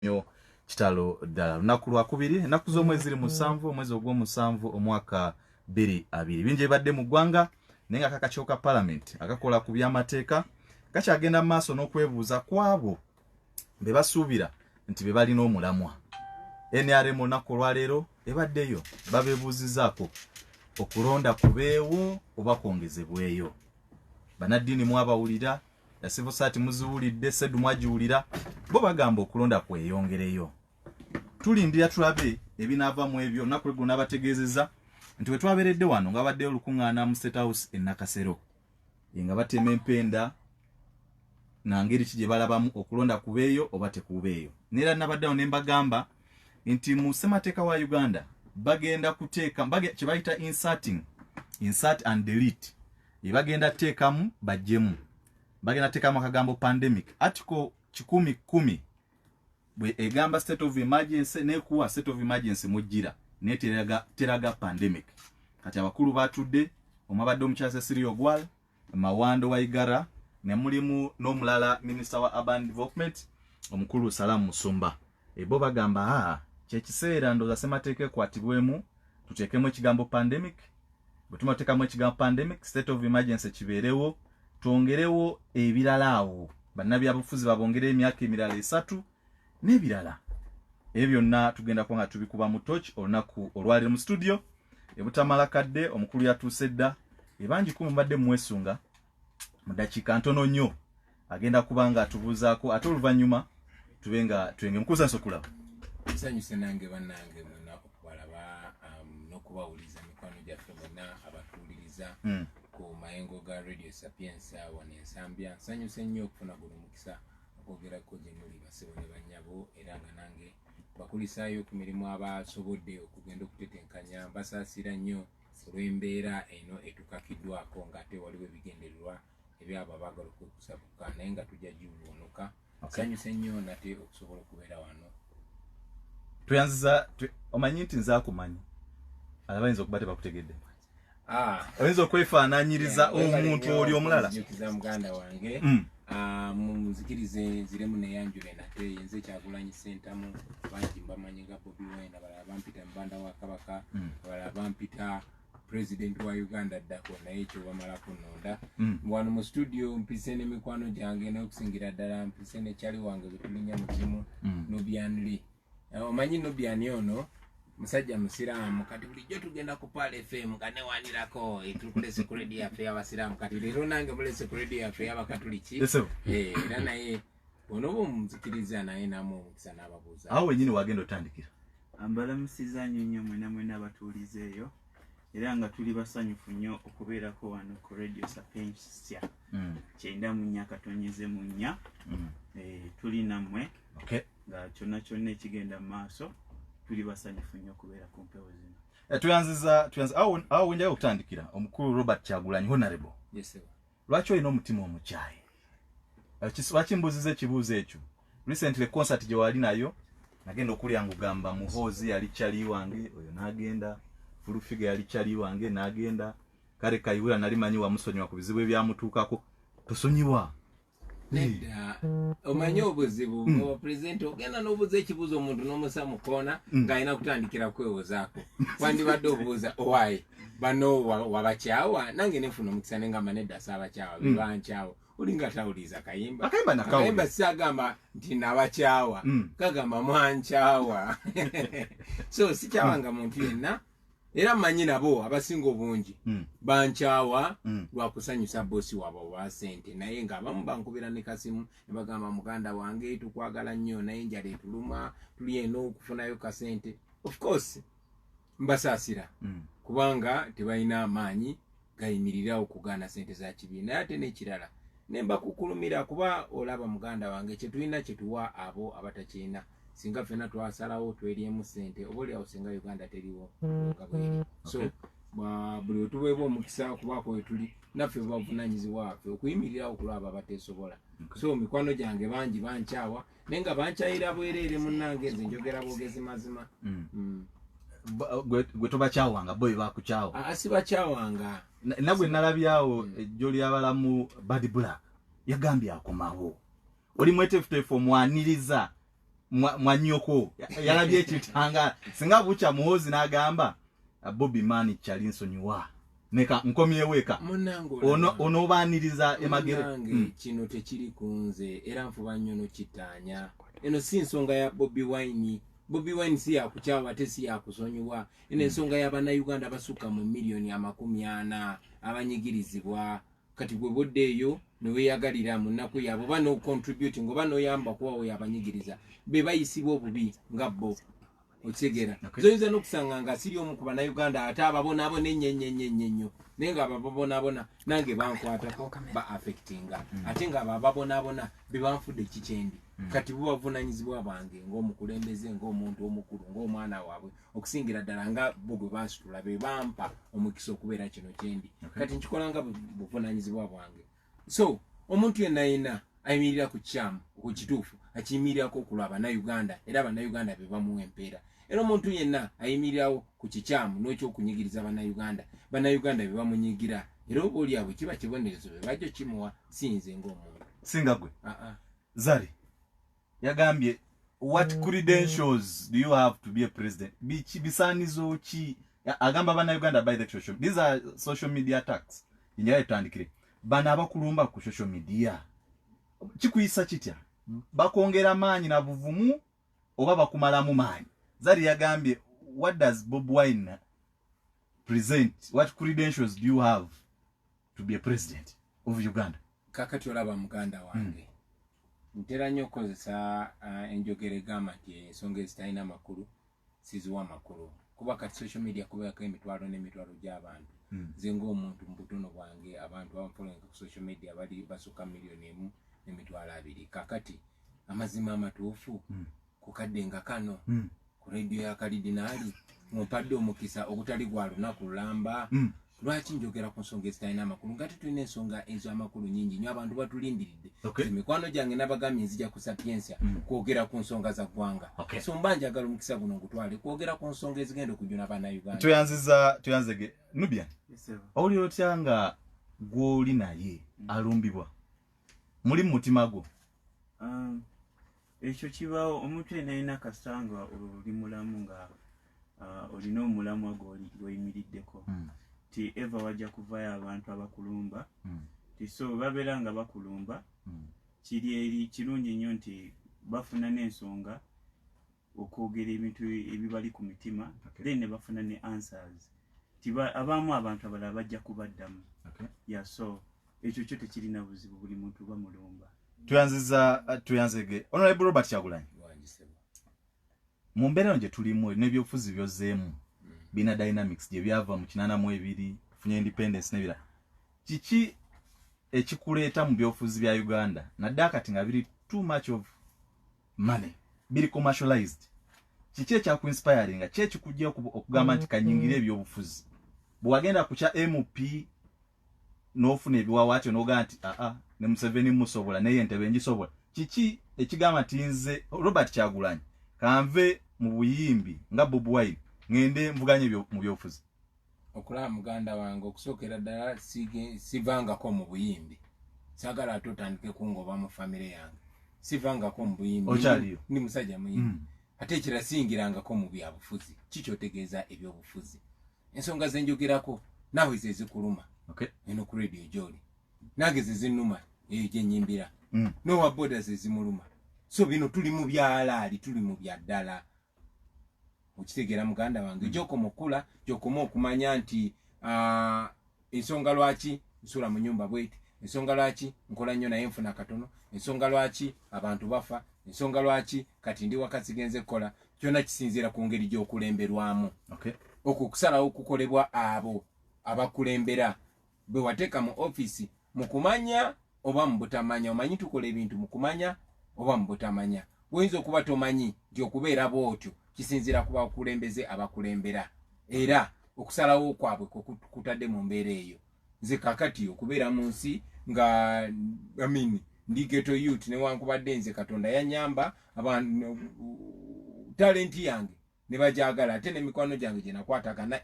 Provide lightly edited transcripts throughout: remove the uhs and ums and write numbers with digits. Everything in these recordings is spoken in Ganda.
Yo kitalo ddala lunaku lwakubiri ennaku z'omwezi ziri 7 omwezi ogw'omusanvu omwaka 2020 binje badde mu ggwanga naye nga kakakyoka parliament akakola ku by'amateeka kakyagenda maaso n'okwebuuza kwabo be basuubira nti be balina omulamwa. NRM olunaku olwaleero ebaddeyo babeebuuzizaako okulonda kubeewo oba kwongezebweyo. Banaddiini mwabawulira ya civil society muziwulidde seddu mwagiwulira bo bagamba okulonda kweyongereyo. Tulindira tulabe ebinaava mu ebyo olunaku lwe guno abategeezezza nti we twabeeredde wano nga baddeyo olukuŋŋaana mu State House e Nakasero nga batema empenda na ngeri ki gye balabamu okulonda kubeeyo oba tekubeeyo. Neera nabaddewo ne mbagamba nti mu Ssemateka wa Uganda bagenda kuteeka kye bayita insert and delete bagenda teekamu bajjemu bagenda teekamu akagambo pandemic article 10 bwe egamba state of emergency nekuwa state of emergency mujjira neteraga pandemic. Kati abakulu batudde omabadde omukyase Sirio Gwal Mawando wa Igara ne mulimu n'omulala minister wa urban development omukulu Salamu Musumba bo bagamba kyekiseera ndoza Ssemateka ekwatibwemu tuteekemu ekigambo pandemic bwe tumateekamu ekigambo pandemic state of emergency kibeerewo twongerewo ebirala awo bannabyabufuzi babongere emyaka emirala 3 n'ebirala ebyo byonna tugenda kuba nga tubikuba mu torch olunaku olwaleero mu studio ebutamala kadde omukulu yatuuse dda ebangi kumu mbadde mwesunga mu dakiika ntono nnyo agenda kuba nga atubuuzaako ate oluvannyuma tubenga twenge mukuza nsokulaba nsanyuse nange bannange mwena okubalaba n'okubawuliza mikwano gyaffe mwena abatuwuliriza ku mayengo ga Radio Sapienza wano ensambya. Nsanyuse nnyo okufuna guno mukisa okwogerako gye muli basebo ne bannyabo era nga nange bakulisaayo ku mirimu abasobodde okugenda okutetenkanya basaasira nnyo olw'embeera eno etukakiddwako ng'ate waliwo ebigendererwa ebyabo abaagala okwekusabuka naye nga tujja giwuunuka. Nsanyuse nnyo nate okusobola okubeera wano. Tuyanziza omanyi nti nze akumanyi abayinza okuba tebakutegedde oyinza okwefaananyiriza omuntu oli omulala njukiza muganda wange muzikirize ziremu neyanjule nate yenze Kyagulanyi Ssentamu bangi mbamanyi nga Bobi wena balala bampita Mbanda wa Kabaka balala bampita president wa Uganda ddako naye ekyo bamala kunonda wano mu studio mpise n'emikwano gyange n'okusingira ddala mpise n'ekyali wange bwe tulinya mu kimu Nubianli. Omanyi Nubiani ono musajja musiraamu kati bulijjo tugenda ku Pal FM kanewanirako etukulese ku radio yaffe y'abasiraamu kati leero nange mulese ku radio yaffe y'abakatuliki era naye onoba omuzikiriza naye namwe omukisa n'ababuuza awo wenyini wagenda otandikira. Mbalamusiza nnyo mwena abatuulizeeyo era nga tuli basanyufu nnyo okubeerako wano ku Radio Sapienza kyenda mu nnya katonyeze mu nnya tuli nammwe nga kyonna ekigenda mu maaso tuli basanyufu nnyo okubeera ku mpewo zino. Tuyanziza awo wenjayo okutandikira omukulu Robert Kyagulanyi Honorable. Yes sir. Lwaki olina omutima omukyayi? Lwaki mbuuziza ekibuuzo ekyo? Recently concert gye wali nayo nagenda okulya ngugamba Muhoozi yali kyali wange oyo n'agenda Fulufiga yali kyali wange n'agenda kale Kayiwula nali manyi wamusonyiwa ku bizibu ebyamutuukako tosonyiwa nedda omanyi obuzibu nga president ogenda n'obuuza ekibuuzo omuntu n'omusa mu koona ng'alina kutandikira kwewozaako wandibadde obuuza owaye bano wabakyawa nange nefuna omukisa nengamba nedda saabakyawa bebankyawa olinga tawuliza kayimba siagamba nti nabakyawa kagamba mwankyawa so sikyawanga muntu yenna era manyi nabo abasinga obungi bankyawa lwakusanyusa bosi wabo wa sente naye nga abamu bankubira ne kasimu ne bagamba muganda wange tukwagala nnyo naye njala etuluma tuli eno okufunayo kasente. Of course mbasaasira kubanga tebalina amaanyi gayimirira okugaana sente za kibiina ate n'ekirala nemba kukulumira kuba olaba muganda wange kyetulina kyetuwa abo abatakyina singa fena twasalawo tweryemu sente obolyawo singa Uganda teriwo kabweri. So buli wetuweebwa omukisa kubaako wetuli naffe bavunanyizibwa waffe okuyimirira okulaba abateesobola. So mikwano gyange bangi bankyawa naye nga bankyayira bwereere munnange nze njogera bwogezi mazima. Gwe tobakyawanga boy bakukyawa sibakyawanga nagwe nalabyawo ejjo ly'abalamu Bad Black yagambye akomawo oli mwetefutefu omwaniriza mwanyoko yalabye ekitanga singa bucha muhozi n'agamba Bobi mani chalinsonyiwa neka nkomyeweka ono baniriza emagere kino tekiri kunze era nfuba nnyo no kitanya eno si nsonga ya Bobi Wine si yakukyaba ate si yakusonyiwa eno ensonga y'Abannayuganda basukka mu miliyoni 40 abanyigirizibwa kati gwe boddeeyo ne weeyagalira mu nnaku yaabo bano contributing oba noyamba kubawo yabanyigiriza be bayisibwa obubi nga bo otegera zoyinza n'okusanga nga siri omu ku Bannayuganda ate ababonaabona ennyo naye nga ababonaabona nange bankwatako ba affectinga ate nga ababonaabona be banfudde kikyendi kati bubavunanyizibwa bange ng'omukulembeze ng'omuntu omukulu ng'omwana waabwe okusingira ddala nga bo gwe bansitula be bampa omukisa okubeera kino kyendi kati nkikola nga buvunanyizibwa bwange so omuntu yenna ayimirira ku kyamu ku kituufu akiyimirirako okulwa Abannayuganda era Abannayuganda be bamuwa empeera era omuntu yenna ayimirirawo ku kikyamu n'ekyokunyigiriza Bannayuganda be bamunyigira era oba oliabwe kiba kibonerezo be bajjo kimuwa sinze ng'omuntu singa gwe Zari yagambye what credentials do you have to be a president bisanizo ki agamba Bannayuganda by the social these are social media attacks inyaye tandikire bana abakulumba ku social media kikuyisa kitya bakongera maanyi na buvumu oba bakumalamu maanyi Zari yagambye what does Bobi Wine present what credentials do you have to be a president of Uganda kakati olaba muganda wange ntera nnyo okukozesa enjogera egamba nti ensonga ezitalina makulu siziwa makulu kuba kati social media kubeerako emitwalo n'emitwalo gy'abantu nze ng'omuntu mu butono bwange abantu abafollowing ku social media bali basukka miliyoni 1.2 kakati amazima amatuufu ku kadde nga kano ku radio ya kalidinaali mumpadde omukisa ogutali gwa lunaku lulamba lwaki njogera ku nsonga ezitalina amakulu nga tetulina ensonga ez'amakulu nyingi nnyo abantu batulindiridde emikwano gyange n'abagambye nzija ku sapiensia kwogera ku nsonga za ggwanga so mba njagala omukisa guno ngutwale kwogera ku nsonga ezigenda okujuna Bannayuganda tuyanzege Nubian owulira otya nga gw'oli naye alumbibwa muli mu mutima gwo ekyo kibaawo omuntu yenna alina kasitanga oli mulamu nga olina omulamwa gw'oyimiriddeko ti eva wajja kuvayo abantu abakulumba ti so babeera nga bakulumba kiri eri kirungi nnyo nti bafuna n'ensonga okwogera ebintu ebibali ku mitima then ne bafuna ne answers ti abamu abantu abalala bajja kubaddamu so ekyo kyo tekirina buzibu buli muntu bamulumba tuyanzege Honorable Robert Kyagulanyi mu mbeera gye tulimu n'ebyobufuzi byozzeemu bina dynamics gye byava mu 82 funye independence nebira kiki ekikuleeta mu byobufuzi bya Uganda nadde akati nga biri too much of money biri commercialized kiki ekyaku inspiring kiki ekikujja okugamba nti kanyingire ebyobufuzi bwagenda ku kya MP n'ofuna ebiwawaatyo n'ogaa nti ne Museveni musobola naye Entebbe ngisobola kiki ekigamba nti nze Robert Kyagulanyi kanve mu buyimbi nga Bobi Wine ngende mvuganye mu byobufuzi okulaba muganda wange okusookera ddala sivangako mu buyimbi sagala ate otandike kungoba mu famire yange sivangako mu buyimbi ndi musajja muyimbi ate ekirasingirangako mu byabufuzi kikyotegeeza ebyobufuzi ensonga zenjogerako naawe zezikuluma eno ku radio gyoli nange zezinnuma eyo gyenyimbira nowa boda zezimuluma so bino tuli mu byalaali tuli mu byaddala okitegeera muganda wange gyokoma okula gyokoma okumanya nti ensonga lwaki nsula mu nyumba bweti ensonga lwaki nkola nnyo naye nfuna katono ensonga lwaki abantu bafa ensonga lwaki kati ndi wakati genze kola kyonna kisinziira ku ngeri gy'okulemberwamu okwo kusalawo okukolebwa abo abakulembera bwe wateeka mu ofisi mu kumanya oba mu butamanya omanyi tukola ebintu mu kumanya oba mu butamanya bw'oyinza okuba tomanyi nti okubeera bw'otyo kisinziira ku bakulembeze abakulembera era okusalawo kwabwe kutadde mu mbeera eyo nze kakati okubeera mu nsi nga ndi ghetto youth newankubadde nze Katonda yanyamba abantu talenti yange ne bajagala ate n'emikwano gyange gye nakwatagana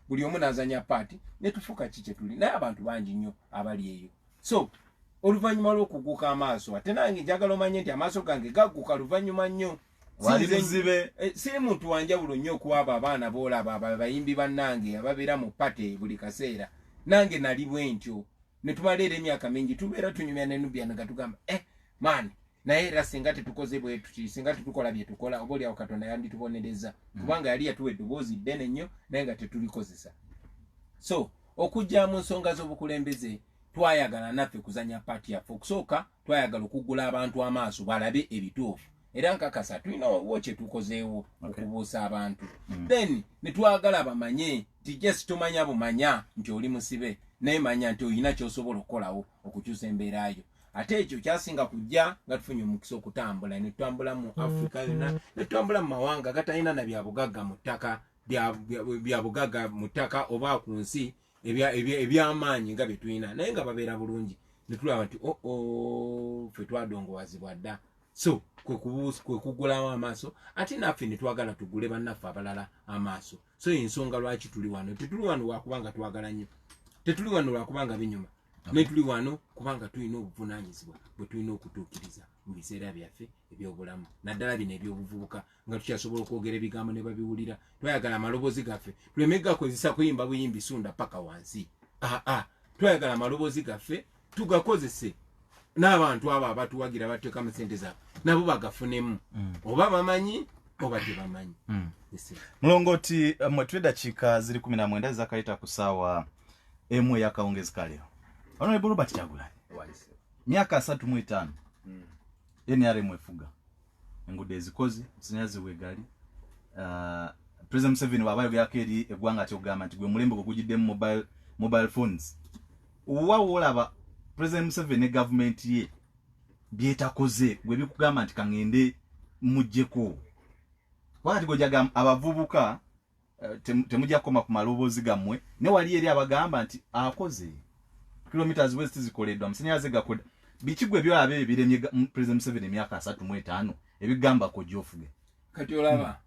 buli omu n'azanya paati ne tufuuka kiki tuli naye abantu bangi nnyo abali eyo so oluvannyuma lw'okuguka amaaso ate nange njagala omanye nti amaaso gange gagguka luvannyuma nnyo wali muzibe si muntu wanjawulo nnyo okuwaba abaana boolaba abayimbi bannange ababeera mu pate buli kaseera nange nali bwentyo ne tumaleera emyaka mingi tubeera tunyumya nenubya nga tugamba maani naye era singa tetukoze bwe tuti singa tetukola bye tukola oba oliawo Katonda yanditubonereza kubanga yali yatuwa eddoboozi ddene nnyo naye nga tetulikozesa. So okujja mu nsonga z'obukulembeze twayagala naffe kuzanya paati yaffe. Okusooka twayagala okuggula abantu amaaso balabe ebituufu era nkakasa tulina wo kye tukozeewo okubuusa abantu. Then ne twagala bamanye nti just tomanya bumanya nti oli musibe naye manya nti olina ky'osobola okukolawo okukyusa embeera yo. Ate ekyo kyasinga kujja nga tufunye omukisa okutambula ne tutambula mu Africa yonna ne tutambula mu mawanga gatalina na byabugagga mu ttaka byabugagga mu ttaka oba ku nsi ebyamaanyi nga bye tulina naye nga babeera bulungi ne tulaba nti ffe twadongowazibwa dda. So kwe kuggulawo amaaso ate naffe ne twagala tuggule bannaffe abalala amaaso. So ensonga lwaki tuli wano tetuli wano lwakubanga twagala nnyo tetuli wano lwakubanga binyuma ne tuli wano kubanga tulina obuvunaanyizibwa bwe tulina okutuukiriza mu biseera byaffe ebyobulamu naddala bino ebyobuvubuka nga tukyasobola okwogera ebigambo ne babiwulira. Twayagala amaloboozi gaffe tuleme gakozesa kuyimba buyimbi sunda paka wansi. Twayagala amaloboozi gaffe tugakozese n'abantu abo abatuwagira bateekamu sente zaabwe nabo bagafunemu oba bamanyi oba tebamanyi. Mulongooti mwe dakiika ziri 19 ezakayita ku ssaawa emu ey'akawungezi kaleero. Honorable Robert Kyagulanyi myaka 35 NRM efuga enguudo ezikoze sinyazi wegali President Museveni wabayogeyako eri eggwanga kyogamba nti gwe mulembe gugiddemu mobile phones. Olaba President Museveni ne government ye byetakoze gwe bikugamba nti kangende mujjeko wakati gojaga abavubuka temujja koma ku maloboozi gammwe ne wali eri abagamba nti akoze kilometers west zikoleddwa musinyaze gakoda bichigwe byo abe biremye President Museveni emyaka 35 ebigamba ko jofuge kati olaba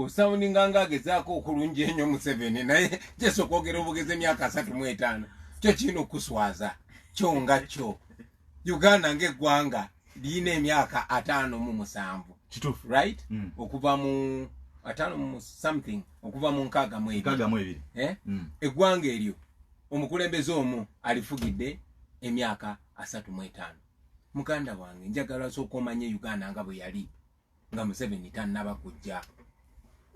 sounding gezaako okulungi ennyo Museveni naye jeso kwogera obugeze emyaka 35 kyo kino kuswaza kyonga kyo Uganda ng'eggwanga lina emyaka 57 kitufu right okuva mu 5 something okuva mu 6 eggwanga eryo omukulembeze omu alifugidde emyaka 35. Muganda wange njagala sokomanye Uganda nga bwe yali nga Museveni tannaba kujja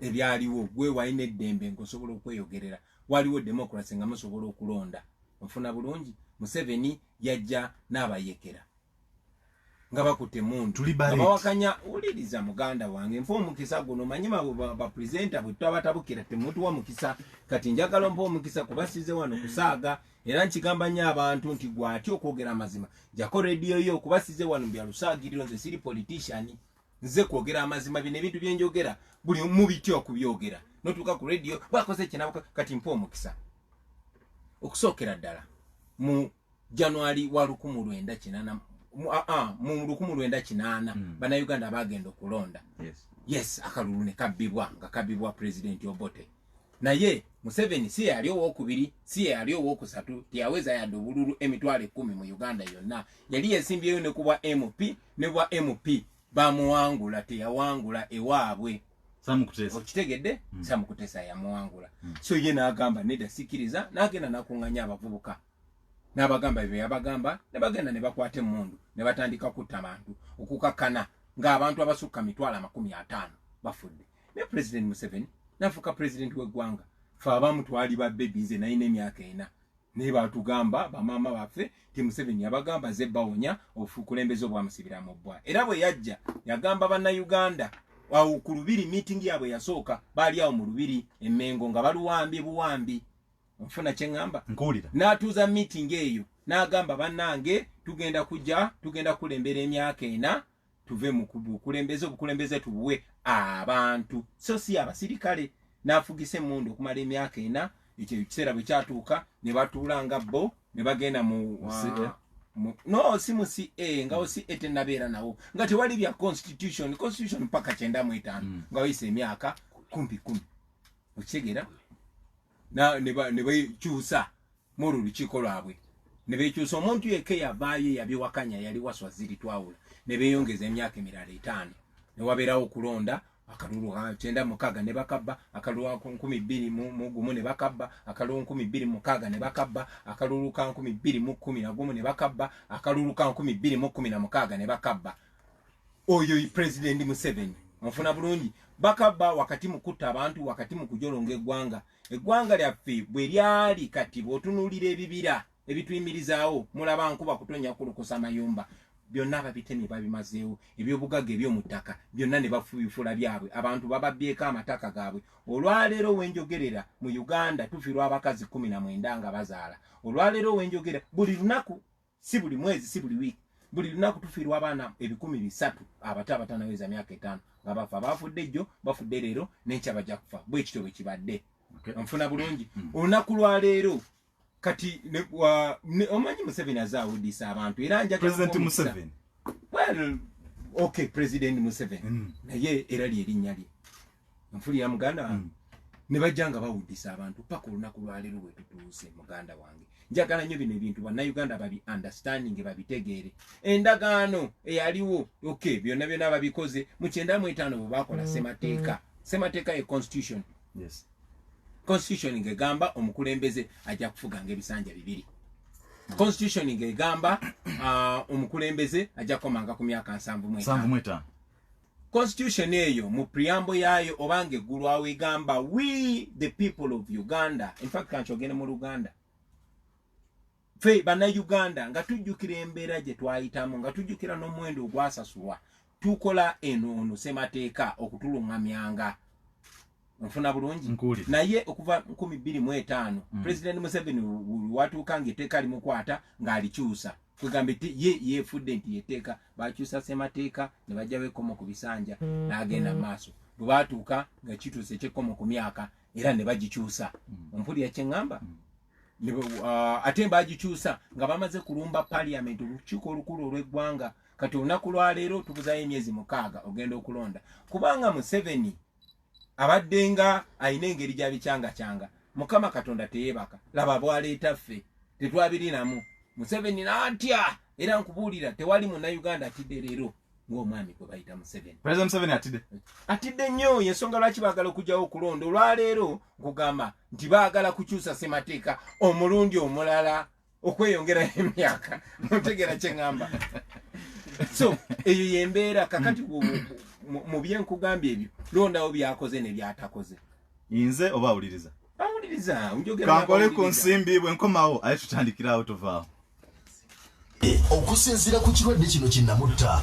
ebyaliwo gwe waine eddembe ngosobola okweyogerera waliwo democracy nga musobola okulonda mfuna bulungi. Museveni yajja n'abayekera nga bakutte muntu abawakanya uliriza muganda wange mpo omukisa guno manyima ba presenter bwe twabatabukira temuntu wa mukisa kati njagala mpo omukisa kubasize wano kusaaga era nkigamba nnyo abantu nti gwatyo okwogera amazima jako radio yo kubasize wano bya lusaagiriro nze siri politician nze kwogera amazima bino ebintu byenjogera buli mubityo okubyogera notuka ku radio bakoze kinabo kati mpo omukisa okusookera ddala mu January wa 1998 mu 1998 bana Uganda bagenda okulonda. Yes akalulu ne kabibwa nga kabibwa president Obote naye Museveni si yali owokubiri si yali owokusatu tiyaweza yadde obululu emitwalo 10 mu Uganda yonna yali yesimbyeyo ne kubwa MP ne bwa MP bamuwangula teyawangula ewaabwe samukutesa okitegedde samukutesa yamuwangula so ye n'agamba nedda sikiriza n'agenda n'akunganya abavubuka n'abagamba bye yabagamba ne bagenda ne bakwata emmundu ne batandika kutta abantu okukakana ng'abantu abasukka 50 bafudde. Ne President Museveni nafuka president w'eggwanga fe abamu twali babbebize naye n'emyaka 4 ne batugamba bamama baffe ti Museveni yabagamba ze bawonya ofukulembeze obwamusibira mu bbwa era bwe yajja yagamba bannayuganda awo ku lubiri meeting yabwe yasooka baali awo mu lubiri emmengo nga baluwambi buwambi mfuna kyengamba nkuulira n'atuuza meeting eyo n'agamba bannange tugenda kulembera emyaka 4 tuve mu obukulembeze tubuwe abantu so si abasirikale n'afugisa emmundu okumala emyaka 4 ekyo ekiseera bwe kyatuuka ne batuulanga bo ne bagenda mu no si mu CA nga CA tenabeera nawo nga tewali bya constitution mpaka 95 nga wise emyaka 10 okitegeera na ne bekyusa mu lukiiko lwabwe ne bekyusa omuntu yeke yavaayo yabiwakanya yali waswaziri twawula ne beyongeza emyaka emirala 5 ne wabeerawo okulonda akalulu 96 ne bakabba akalulu 2021 ne bakabba akalulu 2026 ne bakabba akalulu 2011 ne bakabba akalulu 2016 ne bakabba oyo president Museveni mufuna bulungi bakabba wakati mukutta abantu wakati mukujolonga eggwanga lyaffe bwe lyali kati bwotunulira ebibira ebituyimirizaawo mulaba nkuba kutonya kulukusa mayumba byonna ababitemi babimazeewo ebyobugaga ebyomuttaka byonna ne bafubifula byabwe abantu bababbyeko amataka gaabwe olwaleero wenjogerera mu Uganda tufirwa abakazi 19 nga bazaala olwaleero wenjogerera buli lunaku si buli mwezi si buli wiki buli lunaku tufirwa abaana 300 abato abatanaweza myaka 5 nga bafa bafudde jjo bafudde leero n'enkya bajja kufa bwe kityo bwe kibadde nfuna bulungi olunaku lwaleero kati omanyi Museveni azaawudisa abantu era nja President Museveni well okay President Museveni naye era lyerinnya lye nfulira muganda ne bajjanga bawudisa abantu paka olunaku lwaleero bwe tutuuse muganda wange njagala nnyo bino ebintu bannayuganda babi understanding babitegeere endagaano eyaliwo okay byonna byonna babikoze mu 95 bwe bakola Ssemateka ye constitution yes constitution ngegamba omukulembeze ajja kufuganga ebisanja 2 constitution ngegamba omukulembeze ajja komanga ku myaka 75 constitution eyo mu preamble yayo obange eggulwawo egamba we the people of Uganda in fact kanchogene mu Luganda fe bana Uganda nga tujjukira embeera gye twayitamu nga tujjukira n'omuwendo ogwasasulwa tukola eno Ssemateka okutulungamyanga nfuna bulungi naye okuva 2025 President Museveni watuuka ng'etteeka limukwata ng'alikyusa kwegambe ye yefudde nti yeteeka bakyusa Ssemateka ne bajja bekomo ku bisanja n'agenda maaso bwe baatuuka nga kituuse ekyekomo ku myaka era ne bagikyusa ompulira kyeŋŋamba ate bagikyusa nga bamaze kulumba parliament olukiiko olukulu olw'eggwanga kati olunaku lwaleero tubuzayo emyezi 6 ogenda okulonda kubanga Museveni abaddenga ayina engeri gy'abikyanga mukama katonda teyeebaka laba bwaleeta ffe tetwabirinamu Museveni n'atya era nkubuulira tewali munnayuganda atidde leero ng'omwami gwe bayita Museveni. President Museveni atidde nnyo y'ensonga lwaki baagala okugyawo okulonda olwaleero nkugamba nti baagala kukyusa Ssemateka omulundi omulala okweyongera emyaka otegera kye ŋŋamba so eyo yembeera kakati mu byenkugambye ebyo londawo byakoze ne byatakoze inze oba awuliriza kankole ku nsimbi bwe nkomawo aye tutandikirawo tuvaawo okusinziira ku kirwadde kino kinnamutta